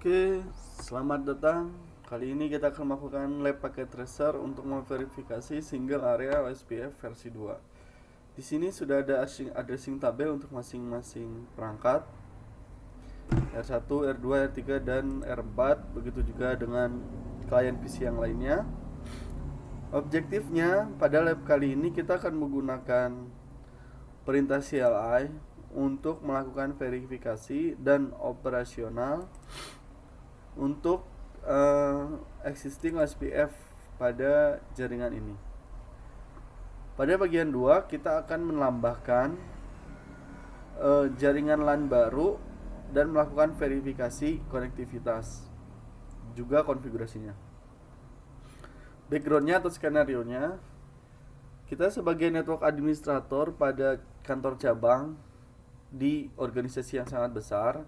Oke, selamat datang. Kali ini kita akan melakukan lab packet tracer untuk memverifikasi single area OSPF versi 2. Di sini sudah ada addressing tabel untuk masing-masing perangkat R1, R2, R3, dan R4. Begitu juga dengan klien PC yang lainnya. Objektifnya pada lab kali ini kita akan menggunakan perintah CLI untuk melakukan verifikasi dan operasional untuk existing OSPF pada jaringan ini. Pada bagian 2 kita akan menambahkan jaringan LAN baru dan melakukan verifikasi konektivitas juga konfigurasinya. Backgroundnya atau skenario-nya, kita sebagai network administrator pada kantor cabang di organisasi yang sangat besar.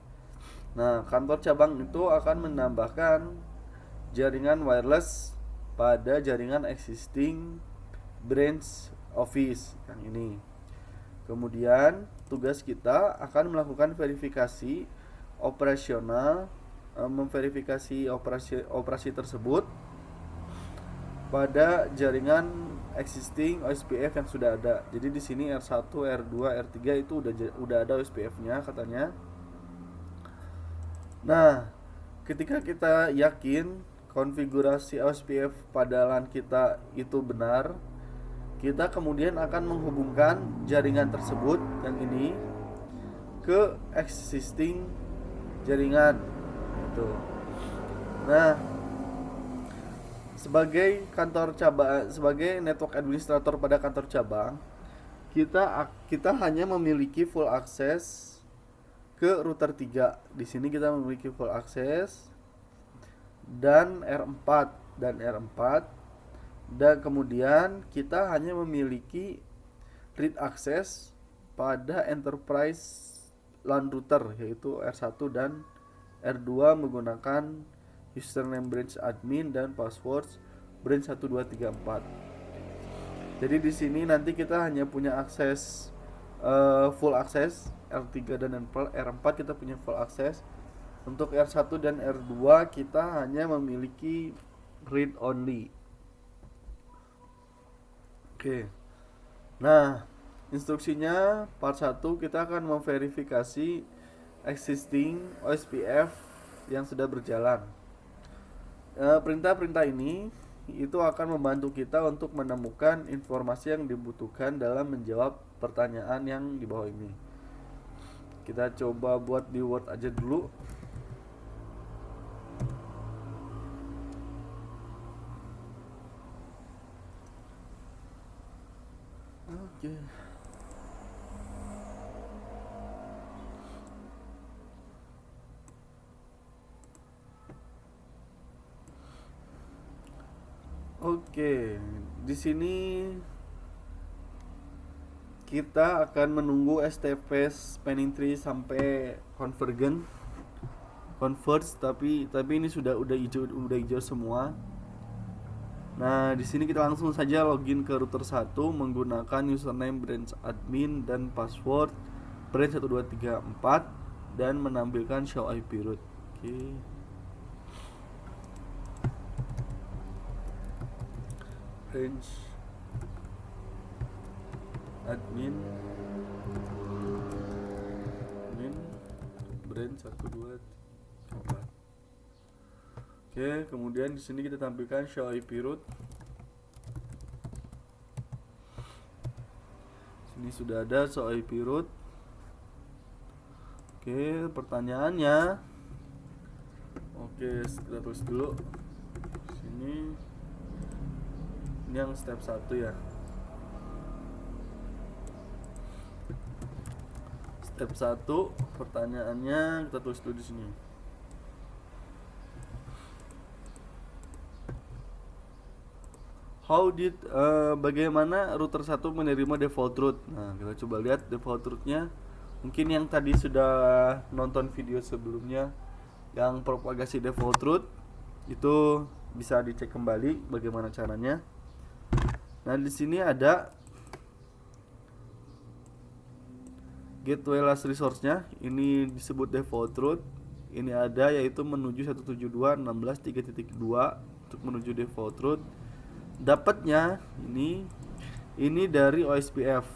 Nah, kantor cabang itu akan menambahkan jaringan wireless pada jaringan existing branch office yang ini. Kemudian, tugas kita akan melakukan verifikasi operasional, memverifikasi operasi tersebut pada jaringan existing OSPF yang sudah ada. Jadi di sini R1, R2, R3 itu udah ada OSPF-nya katanya. Nah, ketika kita yakin konfigurasi OSPF pada LAN kita itu benar, kita kemudian akan menghubungkan jaringan tersebut yang ini ke existing jaringan gitu. Nah, sebagai kantor cabang, sebagai network administrator pada kantor cabang, kita hanya memiliki full access ke router 3. Di sini kita memiliki full access dan R4 dan kemudian kita hanya memiliki read access pada enterprise LAN router yaitu R1 dan R2 menggunakan username branch admin dan password branch 1 2 3 4. Jadi di sini nanti kita hanya punya akses full access R3 dan R4 kita punya full access. Untuk R1 dan R2 kita hanya memiliki read only. Oke. Nah, instruksinya part 1 kita akan memverifikasi existing OSPF yang sudah berjalan. Perintah-perintah ini itu akan membantu kita untuk menemukan informasi yang dibutuhkan dalam menjawab pertanyaan yang di bawah ini. Kita coba buat di Word aja dulu. Oke. Oke, di sini kita akan menunggu STP spanning tree sampai converge, tapi ini udah hijau semua. Nah, di sini kita langsung saja login ke router 1 menggunakan username branch admin dan password branch 1 2 3 4 dan menampilkan show IP route. Oke. Branch admin branch 1 2 3 4. Oke, kemudian di sini kita tampilkan show IP route. Sini sudah ada show IP route. Oke, pertanyaannya. Oke, kita tulis dulu. Sini. Ini yang step 1 ya. Step 1, pertanyaannya kita tulis dulu di sini. Bagaimana router 1 menerima default route? Nah, kita coba lihat default route-nya. Mungkin yang tadi sudah nonton video sebelumnya yang propagasi default route itu bisa dicek kembali bagaimana caranya. Nah, di sini ada gateway last resource-nya, ini disebut default route. ini ada, yaitu menuju 172.16.3.2 untuk menuju default root. Dapatnya ini dari OSPF,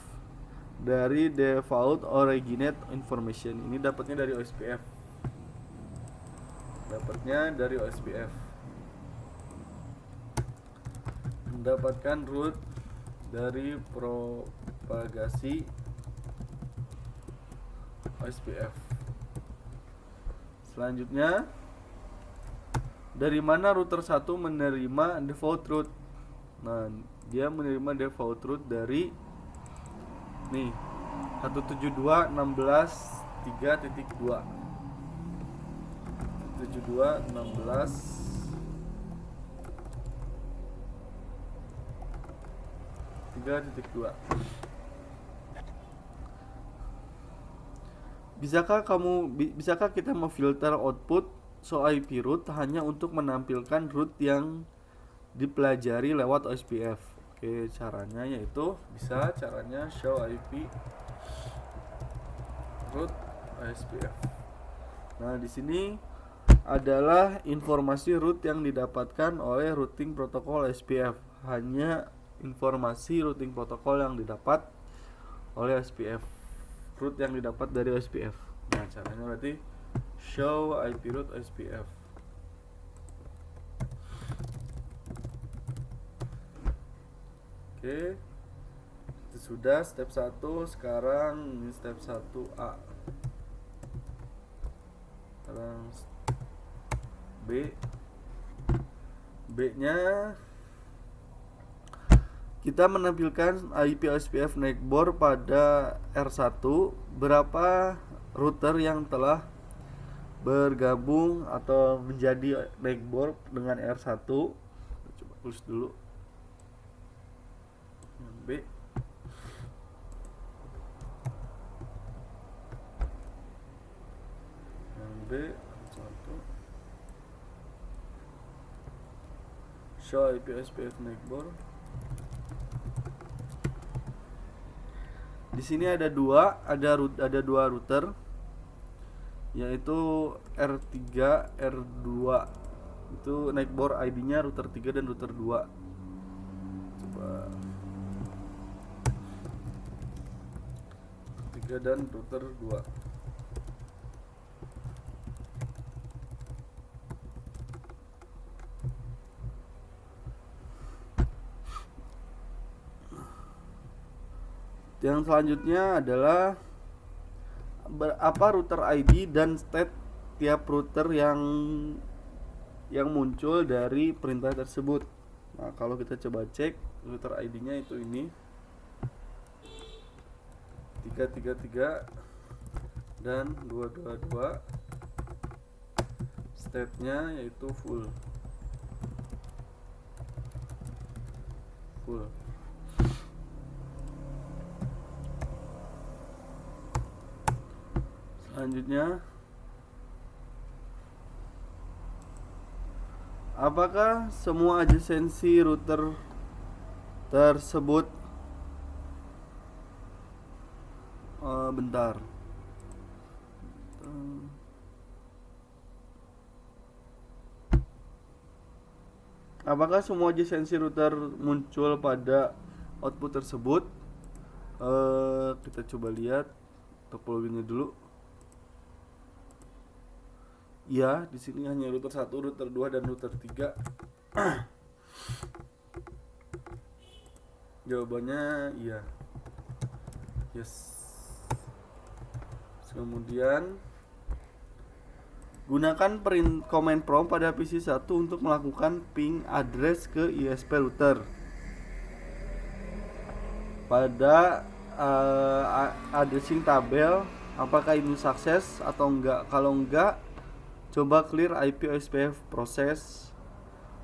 dari default originate information. Ini dapatnya dari OSPF. Mendapatkan root dari propagasi OSPF. Selanjutnya, dari mana router 1 menerima default root? Nah, dia menerima default root dari 172.16.3.2. 172.16.3.2. Bisakah kita memfilter output IP root hanya untuk menampilkan root yang dipelajari lewat OSPF? Oke, caranya yaitu caranya show IP root OSPF. Nah, di sini adalah informasi root yang didapatkan oleh routing protokol OSPF. Hanya informasi routing protokol yang didapat oleh OSPF. Root yang didapat dari OSPF. Nah, caranya berarti show IP root OSPF. Oke, itu sudah step 1. Sekarang ini step 1A. Sekarang B-nya kita menampilkan IP OSPF neckboard pada R1. Berapa router yang telah bergabung atau menjadi neckboard dengan R1? Coba tulis dulu. B. Show IP OSPF neckboard. Di sini ada dua router, yaitu R3, R2. Itu neckboard ID-nya router 3 dan router 2. Coba 3 dan router 2. Yang selanjutnya adalah apa router ID dan state tiap router yang muncul dari perintah tersebut. Nah, kalau kita coba cek router ID-nya itu ini 333 dan 222. State-nya yaitu full. Selanjutnya, apakah semua adjacency router tersebut bentar. Apakah semua adjacency router muncul pada output tersebut? Kita coba lihat topologinya dulu. Ya, di sini hanya router 1, router 2 dan router 3. Jawabannya iya. Yes. Kemudian gunakan command prompt pada PC 1 untuk melakukan ping address ke ISP router. Pada addressing tabel, apakah ini sukses atau enggak? Kalau enggak, coba clear IP OSPF proses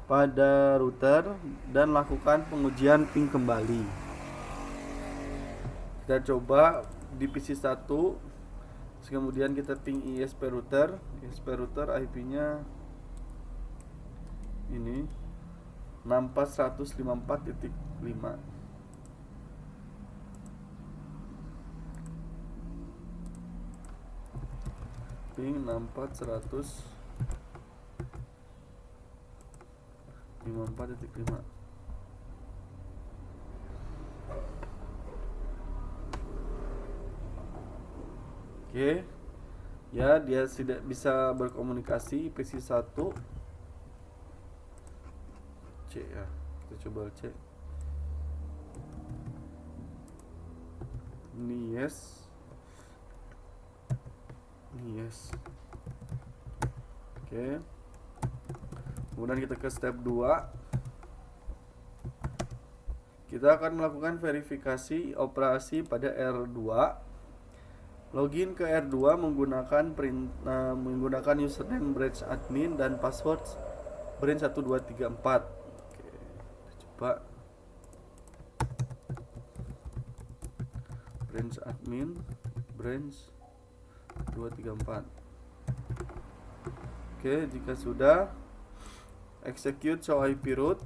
pada router dan lakukan pengujian ping kembali. Kita coba di PC 1, kemudian kita ping ISP router IP-nya ini 64.154.5. ping 64.154.5. Oke. Ya, dia tidak bisa berkomunikasi PC1. C ya. Kita coba cek. Ini yes. Oke. Kemudian kita ke step 2. Kita akan melakukan verifikasi operasi pada R2. Login ke R2 menggunakan username branch admin dan password branch 1234. Oke, kita coba branch admin branch 234. Oke, jika sudah, execute show IP root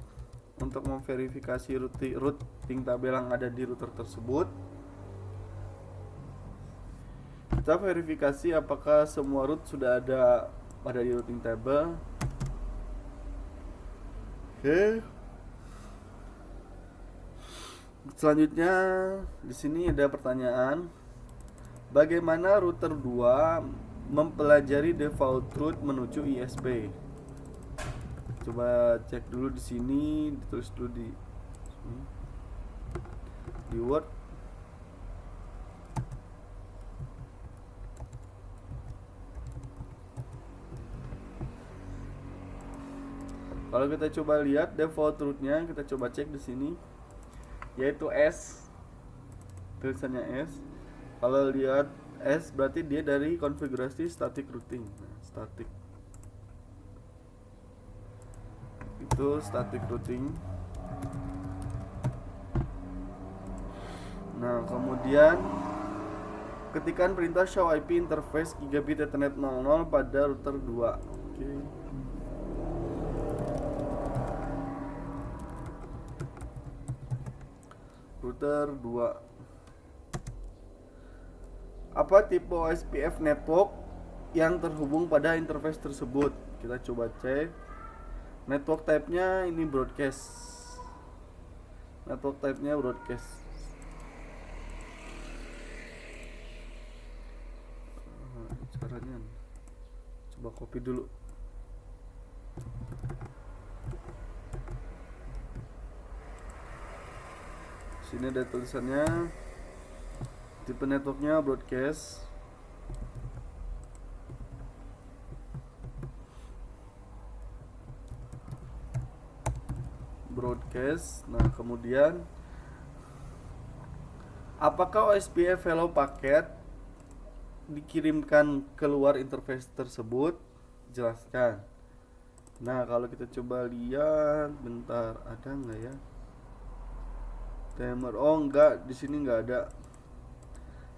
untuk memverifikasi routing tabel yang ada di router tersebut. Kita verifikasi apakah semua root sudah ada di routing table. Oke. Selanjutnya di sini ada pertanyaan, bagaimana router 2 mempelajari default root menuju ISP? Coba cek dulu di sini, ditulis dulu di Word. Kalau kita coba lihat default rootnya, kita coba cek di sini, yaitu S, tulisannya S. Kalau lihat S berarti dia dari konfigurasi static routing. Nah, static itu static routing. Nah, kemudian ketikkan perintah show IP interface gigabit ethernet 00 pada router 2. Oke. Router 2. Apa tipe OSPF network yang terhubung pada interface tersebut? Kita coba cek. Network type-nya ini broadcast. Network type-nya broadcast. Caranya coba copy dulu. Sini ada tulisannya, tipe networknya broadcast. Nah, kemudian apakah OSPF hello paket dikirimkan keluar interface tersebut? Jelaskan. Nah, kalau kita coba lihat, bentar, ada nggak ya? Timer, oh enggak, di sini nggak ada.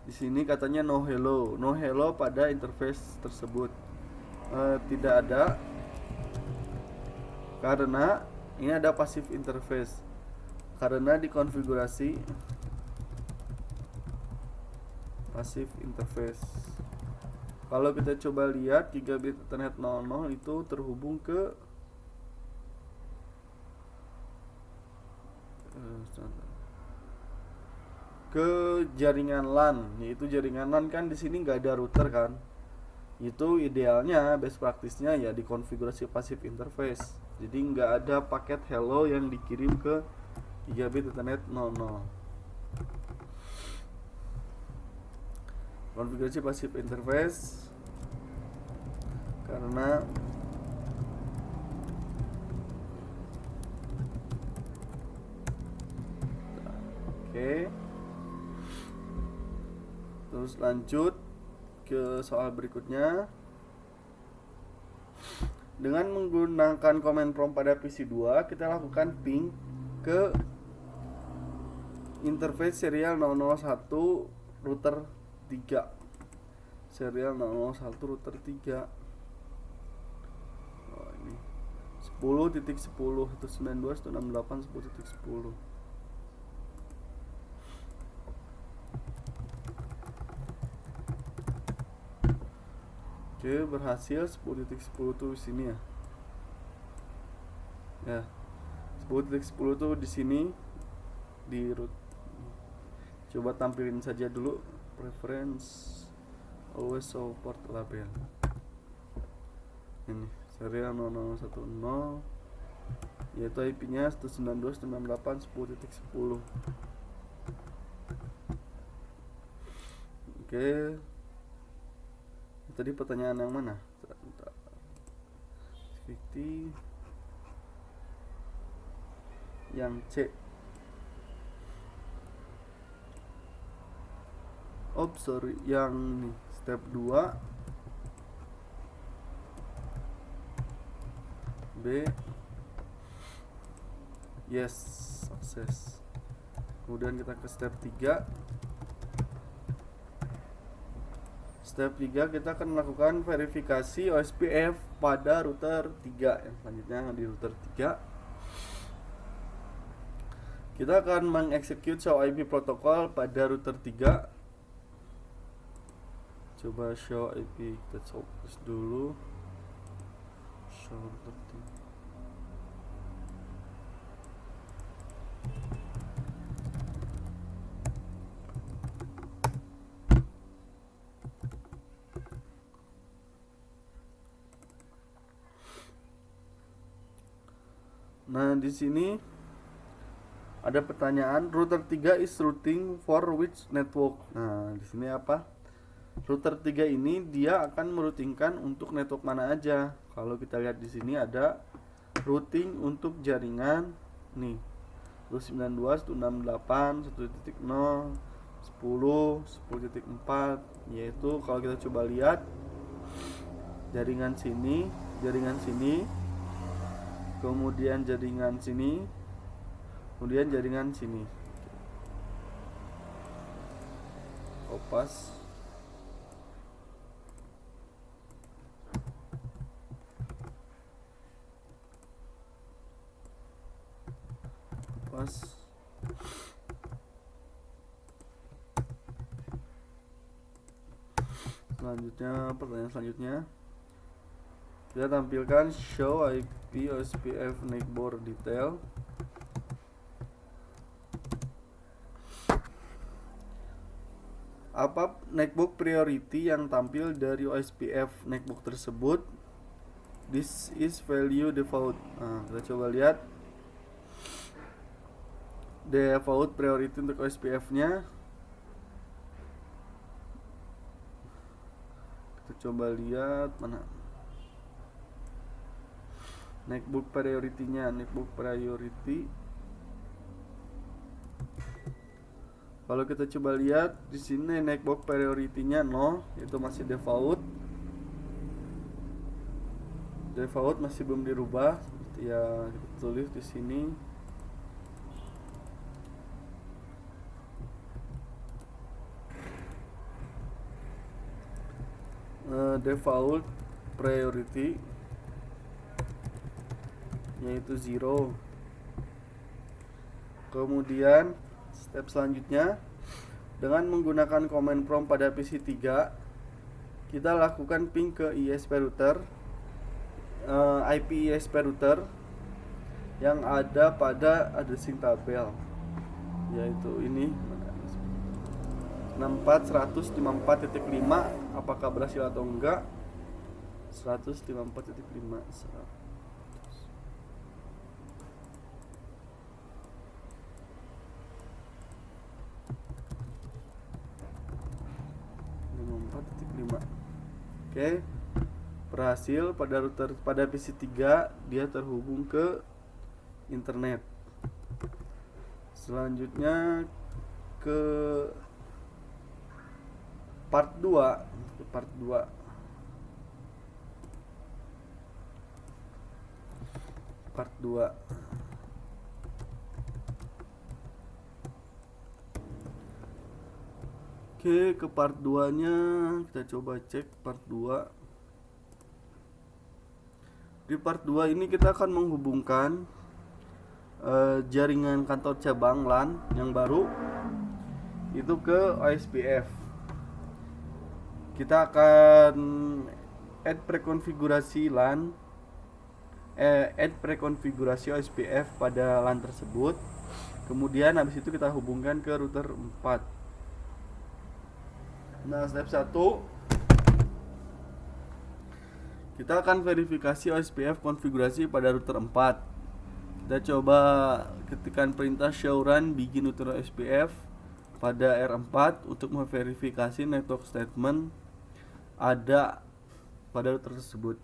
Di sini katanya no hello pada interface tersebut. Tidak ada, karena ini ada passive interface. Karena dikonfigurasi passive interface. Kalau kita coba lihat gigabit ethernet 00 itu terhubung ke jaringan LAN, yaitu jaringan LAN kan di sini nggak ada router kan. Itu idealnya best practice-nya ya dikonfigurasi passive interface. Jadi nggak ada paket hello yang dikirim ke gigabit ethernet 00. Konfigurasi passive interface karena oke. Terus lanjut ke soal berikutnya. Dengan menggunakan command prompt pada PC2, kita lakukan ping ke interface serial 001 router 3. Serial 001 router 3. Oh, ini 10.10 192.168 10.10. Oke, berhasil 10.10 tuh di sini ya. Ya, 10.10 tuh di sini di root. Coba tampilin saja dulu preference always show port label. Ini serial 0010 yaitu IP-nya 192.168.10.10. Oke. Tadi pertanyaan yang mana? Security yang C. Sorry, yang nih step 2 B. Yes, sukses. Kemudian kita ke step 3. Step 3 kita akan melakukan verifikasi OSPF pada router 3. Yang selanjutnya di router 3 kita akan mengeksekut show IP protokol pada router 3. Coba show IP, kita fokus dulu. Show router 3. Nah, di sini ada pertanyaan router 3 is routing for which network. Nah, di sini apa? Router 3 ini dia akan meroutingkan untuk network mana aja. Kalau kita lihat di sini ada routing untuk jaringan nih. 192.168.1.0 10 10.4 yaitu kalau kita coba lihat jaringan sini, kemudian jaringan sini, kemudian jaringan sini. Kopas. Selanjutnya, pertanyaan selanjutnya kita tampilkan show IP OSPF neighbor detail. Apa netbook priority yang tampil dari OSPF netbook tersebut? This is value default. Nah, kita coba lihat default priority untuk OSPF-nya. Kita coba lihat mana netbook priority-nya. Netbook priority. Kalau kita coba lihat di sini netbook priority-nya 0, itu masih default. Default masih belum dirubah. Ya, kita tulis di sini. Default priority yaitu 0. Kemudian step selanjutnya dengan menggunakan command prompt pada PC 3 kita lakukan ping ke ISP router, IP ISP router yang ada pada addressing tabel, yaitu ini 64.154.5. apakah berhasil atau enggak. 154.5 Oke, berhasil pada router pada PC 3 dia terhubung ke internet. Selanjutnya ke part 2. Oke, ke part 2-nya kita coba cek part 2. Di part 2 ini kita akan menghubungkan jaringan kantor cabang LAN yang baru itu ke OSPF. Kita akan add prekonfigurasi OSPF pada LAN tersebut. Kemudian habis itu kita hubungkan ke router 4. Nah, step 1 kita akan verifikasi OSPF konfigurasi pada router 4. Kita coba ketikkan perintah show run begin router OSPF pada R4 untuk memverifikasi network statement ada pada router tersebut.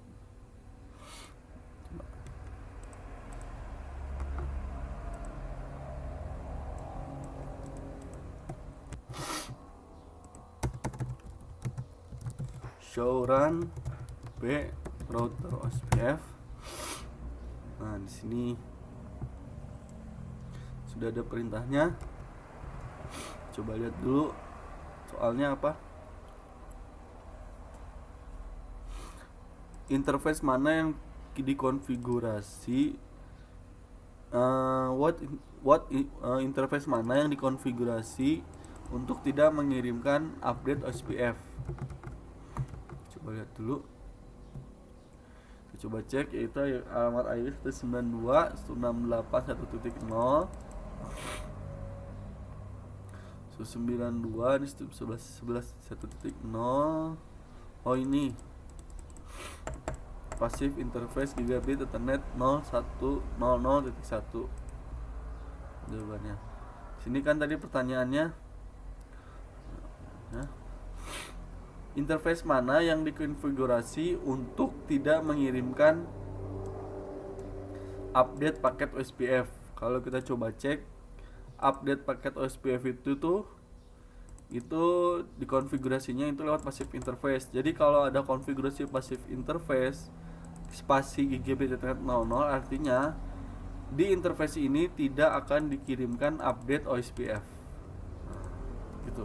Show run b router OSPF. Nah, di sini sudah ada perintahnya. Coba lihat dulu soalnya apa. Interface mana yang dikonfigurasi? Interface mana yang dikonfigurasi untuk tidak mengirimkan update OSPF? Coba lihat dulu. Kita coba cek, yaitu alamat IP 192.168.1.0 192 ini 11.1.0. Oh, ini passive interface gigabit ethernet 0100.1 jawabannya. Sini kan tadi pertanyaannya, nah, interface mana yang dikonfigurasi untuk tidak mengirimkan update paket OSPF? Kalau kita coba cek, update paket OSPF itu dikonfigurasinya itu lewat passive interface. Jadi kalau ada konfigurasi passive interface spasi gigabit ethernet 00, artinya di interface ini tidak akan dikirimkan update OSPF. Gitu.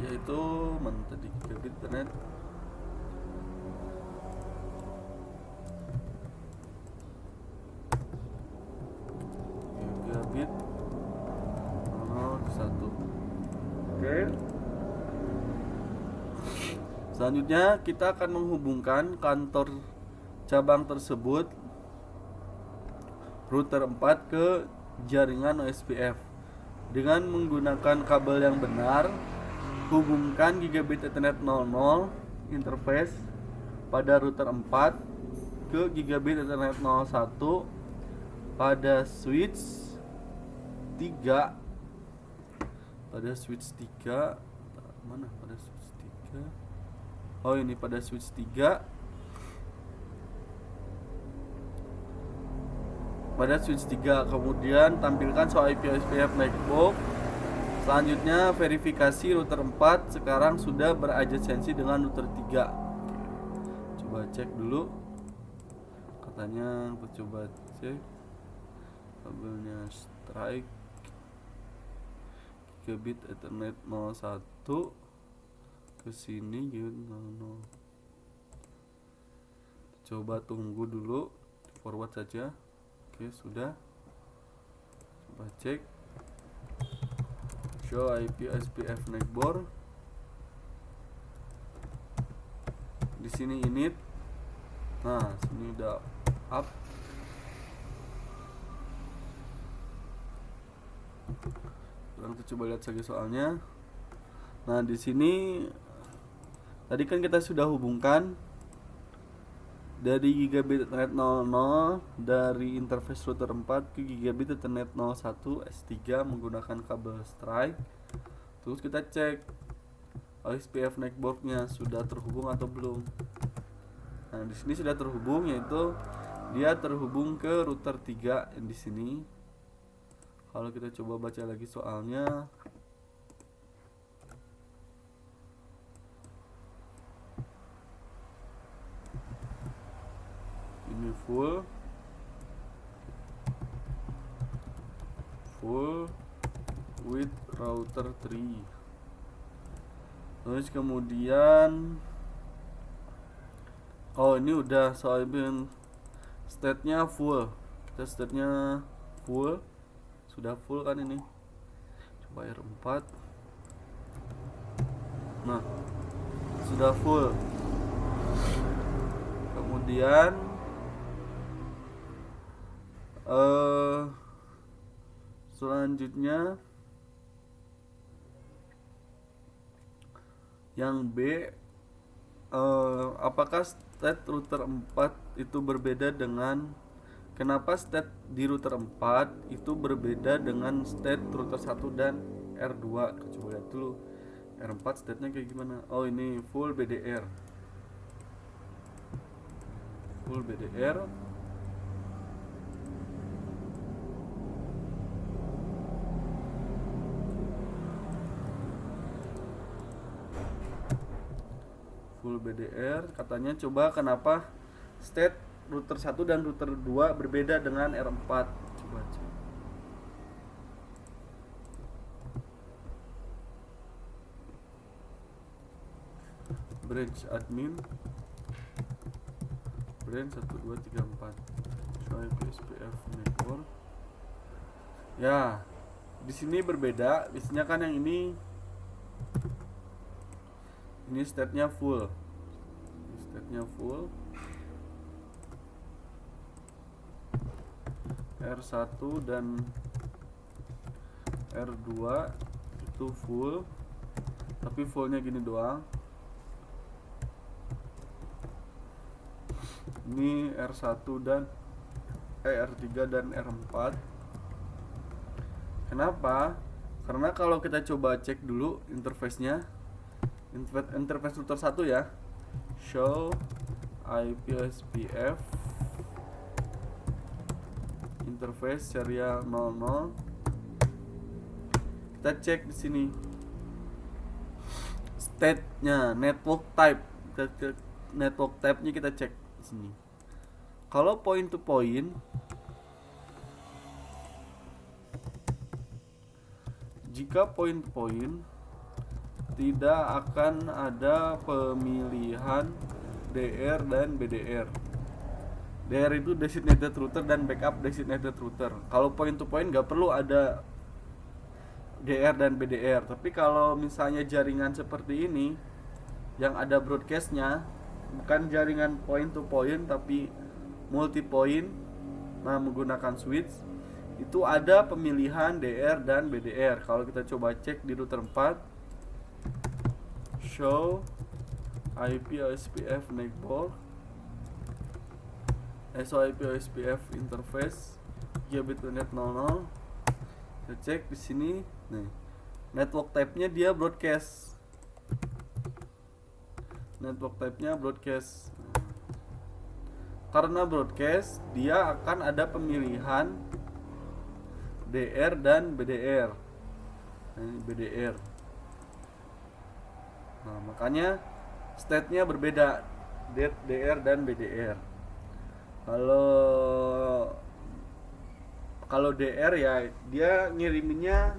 Yaitu mana tadi, gigabit ethernet gigabit 01. Oke. Selanjutnya kita akan menghubungkan kantor cabang tersebut router 4 ke jaringan OSPF dengan menggunakan kabel yang benar. Hubungkan gigabit ethernet 00 interface pada router 4 ke gigabit ethernet 01 pada switch 3. Pada switch 3 mana? Pada switch 3. Oh, ini pada switch 3. Pada switch 3 kemudian tampilkan soal IP OSPF network. Selanjutnya verifikasi router 4 sekarang sudah beradjasensi dengan router 3. Coba cek dulu. Katanya coba cek kabelnya strike gigabit ethernet 01 ke sini gitu. Coba tunggu dulu, forward saja. Oke, sudah. Coba cek show IP OSPF network. Di sini init. Nah, sini udah up. Sekarang kita coba lihat saja soalnya. Nah, di sini tadi kan kita sudah hubungkan dari gigabit ethernet 00 dari interface router 4 ke gigabit ethernet 01 S3 menggunakan kabel strike. Terus kita cek OSPF networknya sudah terhubung atau belum. Nah, di sini sudah terhubung, yaitu dia terhubung ke router 3 yang di sini. Kalau kita coba baca lagi soalnya, ini full with router 3. Terus kemudian ini udah soal state-nya full. Kita state-nya full. Sudah full kan ini. wire 4. Nah, sudah full. Kemudian selanjutnya yang B, apakah state router 4 itu berbeda dengan, kenapa state di router 4 itu berbeda dengan state router 1 dan R2? Coba lihat dulu R4 state-nya kayak gimana. Oh, ini full BDR. Full BDR. Full BDR. Katanya coba kenapa state router 1 dan router 2 berbeda dengan R4. Coba cek. Branch admin, branch 1 2 3 4, show IP SPF network. Ya, di sini berbeda. Biasanya kan yang ini state-nya full. State-nya full. R1 dan R2 itu full, tapi fullnya gini doang. Ini R1 dan R3 dan R4. Kenapa? Karena kalau kita coba cek dulu interface-nya, interface router 1 ya, show IP SPF interface serial 00. Kita cek di sini state-nya, network type. Network type-nya kita cek di sini. Kalau point to point, jika point to point tidak akan ada pemilihan DR dan BDR. DR itu designated router dan backup designated router. Kalau point to point nggak perlu ada DR dan BDR. Tapi kalau misalnya jaringan seperti ini yang ada broadcastnya, bukan jaringan point to point tapi multi point, nah menggunakan switch, itu ada pemilihan DR dan BDR. Kalau kita coba cek di router 4, show IP OSPF network, SOIP OSPF interface gigabit net 00. Kita cek di sini, nih network type-nya dia broadcast. Network type-nya broadcast. Karena broadcast, dia akan ada pemilihan DR dan BDR. Nah, ini BDR. Nah, makanya state-nya berbeda, DR dan BDR. Kalau DR ya dia ngiriminnya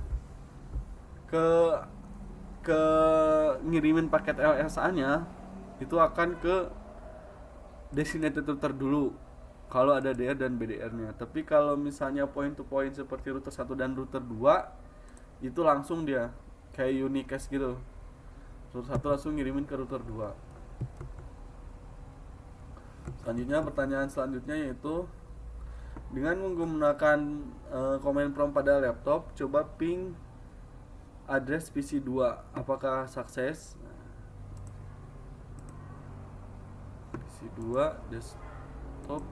ke ngirimin paket LSA-nya itu akan ke designated router dulu kalau ada DR dan BDR-nya. Tapi kalau misalnya point to point seperti router 1 dan router 2, itu langsung dia kayak unicast gitu. Router 1 langsung ngirimin ke router 2. Selanjutnya, pertanyaan selanjutnya yaitu dengan menggunakan command prompt pada laptop, coba ping address PC2, apakah sukses? PC2 desktop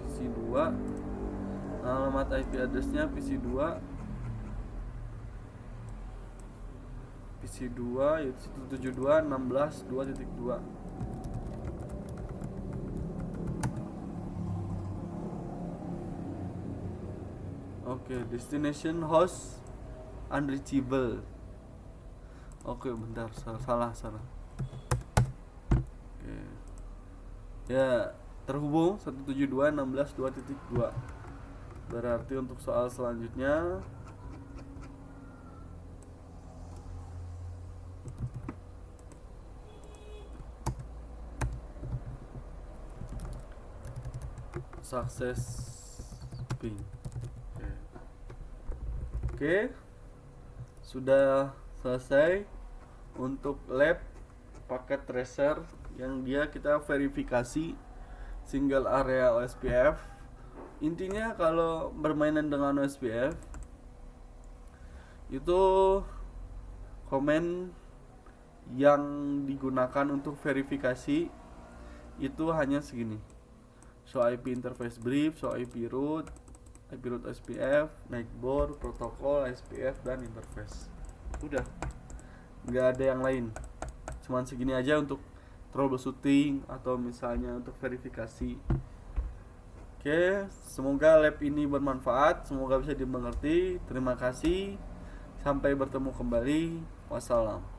PC2, alamat IP addressnya PC2 yaitu 172.16.2.2. Oke, destination host unreachable. Oke, bentar, salah. Oke. Ya, terhubung 172.16.2.2. Berarti untuk soal selanjutnya sukses ping. Oke. sudah selesai untuk lab paket tracer yang dia kita verifikasi single area OSPF. Intinya kalau bermainan dengan OSPF itu komen yang digunakan untuk verifikasi itu hanya segini: show IP interface brief, show IP root SPF, nightboard, protokol, SPF, dan interface. Udah, nggak ada yang lain. Cuman segini aja untuk troubleshooting atau misalnya untuk verifikasi. Oke, semoga lab ini bermanfaat, semoga bisa dimengerti. Terima kasih, sampai bertemu kembali. Wassalam.